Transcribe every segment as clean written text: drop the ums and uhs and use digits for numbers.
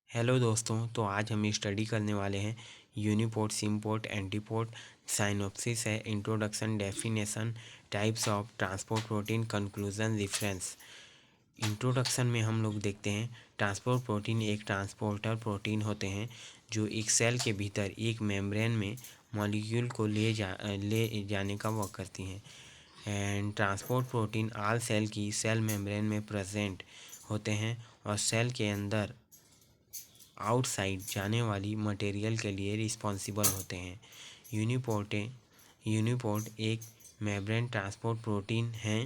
Hello दोस्तों, तो आज हम स्टडी करने वाले हैं यूनिपोर्ट, सिमपोर्ट, एंटीपोर्ट, साइनोप्सिस है, introduction, definition, types of transport protein, conclusion, reference. Introduction में हम लोग देखते हैं ट्रांसपोर्ट प्रोटीन एक ट्रांसपोर्टर प्रोटीन होते हैं जो एक सेल के भीतर एक मेम्ब्रेन में मॉलिक्यूल को ले जाने का वर्क करती हैं। And transport protein all cell की सेल मेम्ब्रेन में प्रेजेंट होते हैं और सेल के अंदर आउटसाइड जाने वाली मटेरियल के लिए रिस्पॉन्सिबल होते हैं। यूनिपोर्ट एक मेम्ब्रेन ट्रांसपोर्ट प्रोटीन है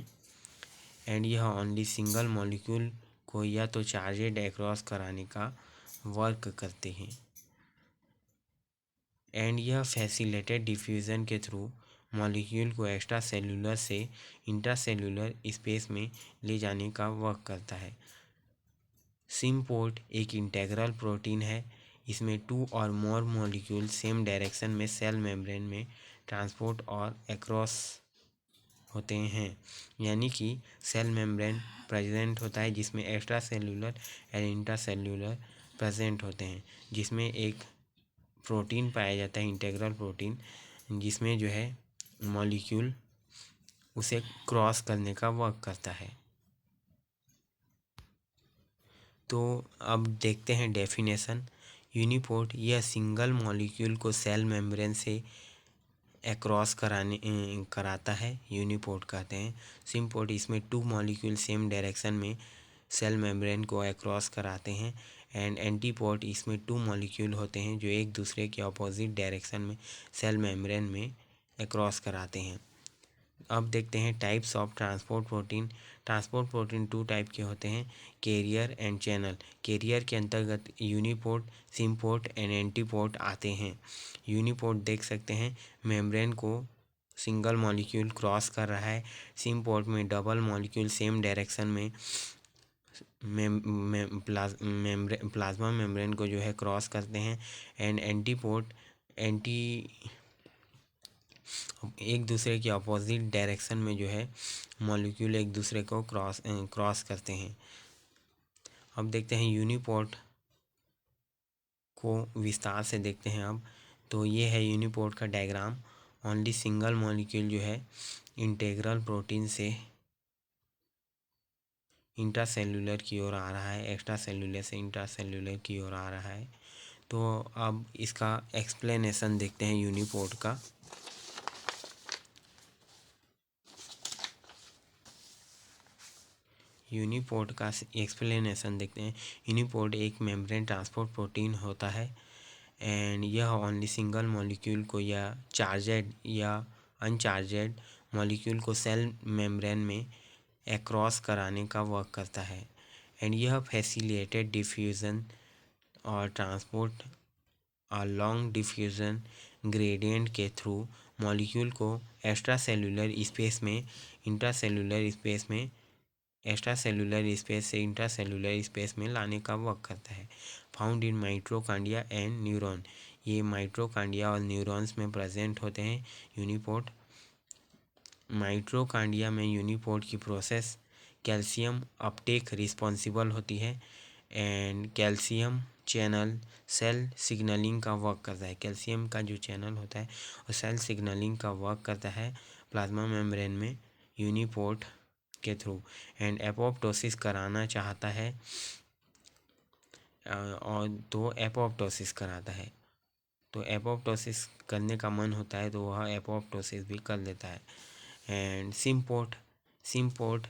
एंड यह ओनली सिंगल मॉलिक्यूल को या तो चार्जेड अक्रॉस कराने का वर्क करते हैं एंड यह फैसिलिटेटेड डिफ्यूज़न के थ्रू मॉलिक्यूल को एक्स्ट्रा सेलुलर से इंट्रासेलुलर स्पेस में ले जाने का वर्क करता है। सिमपोर्ट एक इंटेग्रल प्रोटीन है। इसमें टू और मोर मॉलिक्यूल सेम डायरेक्शन में सेल मेम्ब्रेन में ट्रांसपोर्ट और अक्रॉस होते हैं, यानी कि सेल मेम्ब्रेन प्रेजेंट होता है जिसमें extra cellular and intracellular present होते हैं, जिसमें एक प्रोटीन पाया जाता है इंटेग्रल प्रोटीन, जिसमें जो है मॉलिक्यूल उसे क्रॉस करने का वर्क करता है। तो अब देखते हैं डेफिनेशन। यूनिपोर्ट यह सिंगल मॉलिक्यूल को सेल मेम्ब्रेन से अक्रॉस कराता है, यूनिपोर्ट कहते हैं। सिमपोर्ट इसमें टू मॉलिक्यूल सेम डायरेक्शन में सेल मेम्ब्रेन को अक्रॉस कराते हैं। एंड एंटीपोर्ट इसमें टू मॉलिक्यूल होते हैं जो एक दूसरे के अपोजिट डायरेक्शन में सेल मेम्ब्रेन में अक्रॉस कराते हैं। अब देखते हैं types of transport protein. Transport protein two type के होते हैं, कैरियर एंड चैनल। कैरियर के अंतर्गत यूनिपोर्ट, सिमपोर्ट एंड एंटीपोर्ट आते हैं। यूनिपोर्ट देख सकते हैं मेम्ब्रेन को सिंगल मॉलिक्यूल क्रॉस कर रहा है। सिमपोर्ट में डबल मॉलिक्यूल सेम डायरेक्शन में प्लाज्मा मेम्ब्रेन को जो है क्रॉस करते हैं। एंड एंटीपोर्ट एक दूसरे के अपोजिट डायरेक्शन में जो है मॉलिक्यूल एक दूसरे को क्रॉस करते हैं। अब देखते हैं यूनिपोर्ट को विस्तार से देखते हैं। अब तो ये है यूनिपोर्ट का डायग्राम। ओनली सिंगल मॉलिक्यूल जो है इंटेग्रल प्रोटीन से इंट्रासेल्यूलर की ओर आ रहा है, एक्स्ट्रा सेल्यूलर से इंट्रासेल्यूलर की ओर आ रहा है। तो अब इसका एक्सप्लेनेशन देखते हैं यूनिपोर्ट का। यूनिपोर्ट का एक्सप्लेनेशन देखते हैं। यूनिपोर्ट एक मेम्ब्रेन ट्रांसपोर्ट प्रोटीन होता है एंड यह ओनली सिंगल मॉलिक्यूल को या चार्जेड या अनचार्जेड मॉलिक्यूल को सेल मेम्ब्रेन में अक्रॉस कराने का वर्क करता है। एंड यह फैसिलिटेटेड डिफ्यूज़न और ट्रांसपोर्ट लॉन्ग डिफ्यूज़न ग्रेडियंट के थ्रू मॉलिक्यूल को एक्स्ट्रा सेलुलर स्पेस में इंट्रासेलुलर स्पेस में एक्स्ट्रा सेलुलर स्पेस से इंट्रासेलुलर स्पेस में लाने का वर्क करता है। Found in mitochondria and neuron. ये माइटोकॉन्ड्रिया और न्यूरॉन्स में प्रेजेंट होते हैं यूनिपोर्ट। माइटोकॉन्ड्रिया में यूनिपोर्ट की प्रोसेस कैल्शियम अपटेक रिस्पॉन्सिबल होती है and calcium channel cell signalling का वर्क करता है। कैल्शियम का जो चैनल होता है वो सेल सिग्नलिंग का वर्क करता है प्लाज्मा मेम्ब्रेन में यूनिपोर्ट के थ्रू। एंड एपोप्टोसिस कराना चाहता है और तो एपोप्टोसिस कराता है। तो एपोप्टोसिस करने का मन होता है तो वह एपोप्टोसिस भी कर लेता है। एंड सिमपोर्ट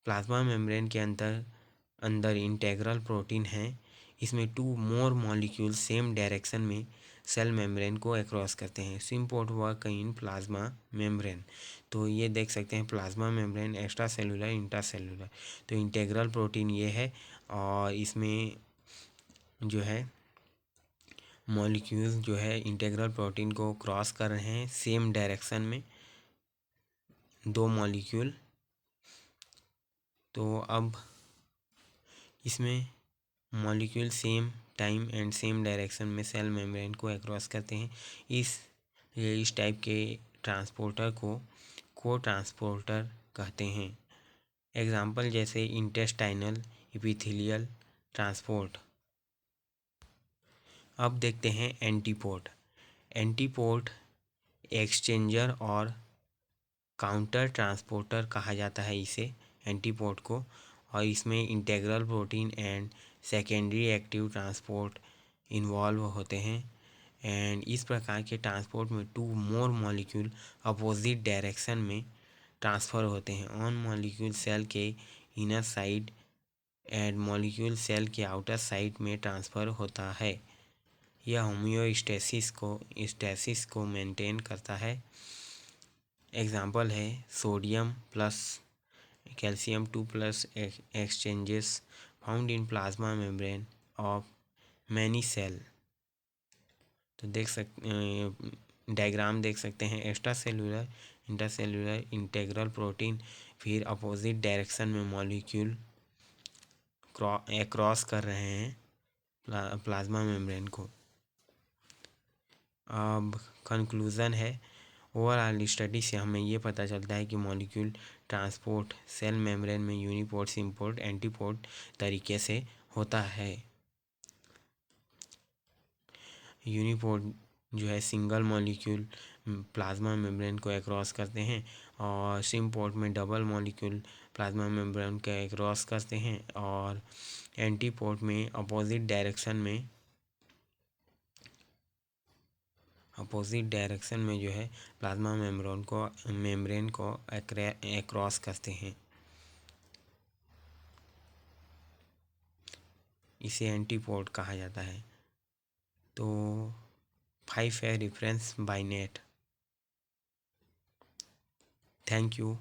प्लाज्मा मेम्ब्रेन के अंदर इंटेग्रल प्रोटीन है। इसमें two more molecule same direction में सेल मेम्ब्रेन को अक्रॉस करते हैं। Symport work in plasma membrane. तो ये देख सकते हैं plasma membrane, extra cellular, intracellular. तो इंटेग्रल प्रोटीन ये है और इसमें जो है मॉलिक्यूल्स जो है इंटेग्रल प्रोटीन को क्रॉस कर रहे हैं सेम डायरेक्शन में, दो मॉलिक्यूल। तो अब इसमें molecule same time and same direction में सेल मेम्ब्रेन को अक्रॉस करते हैं। इस टाइप के ट्रांसपोर्टर को ट्रांसपोर्टर कहते हैं। एग्जाम्पल जैसे इंटेस्टाइनल एपिथेलियल ट्रांसपोर्ट, अब देखते हैं एंटीपोड। एंटीपोड एक्सचेंजर और काउंटर ट्रांसपोर्टर कहा जाता है इसे, एंटीपोड को। और इसमें integral protein and secondary active transport involve होते हैं। एंड इस प्रकार के ट्रांसपोर्ट में 2 मोर मॉलिक्यूल अपोजिट डायरेक्शन में ट्रांसफ़र होते हैं। ऑन मॉलिक्यूल सेल के inner side and molecule cell के आउटर साइड में ट्रांसफ़र होता है। यह होम्योस्टेसिस को मेंटेन करता है। एग्जाम्पल है sodium plus calcium 2+ exchanges found in plasma membrane of many cell. तो डायग्राम देख सकते हैं, extracellular intercellular integral protein, फिर अपोजिट डायरेक्शन में मॉलिक्यूल क्रॉस कर रहे हैं प्लाज्मा मेम्ब्रेन को। अब कंक्लूज़न है, ओवरऑल स्टडी से हमें ये पता चलता है कि मॉलिक्यूल ट्रांसपोर्ट सेल मेम्ब्रेन में यूनिपोर्ट, सिम्पोर्ट, एंटीपोड तरीके से होता है। यूनिपोड जो है सिंगल मॉलिक्यूल प्लाज्मा मेम्ब्रेन को एक्रॉस करते हैं, और सिम्पोर्ट में डबल मॉलिक्यूल प्लाज्मा मेम्ब्रेन को एक्रॉस करते हैं, और एंटीपोड में अपोजिट डायरेक्शन में जो है प्लाज्मा मेम्ब्रेन को एक्रॉस करते हैं। इसे एंटीपोड कहा जाता है। तो 5 है reference by net. Thank you.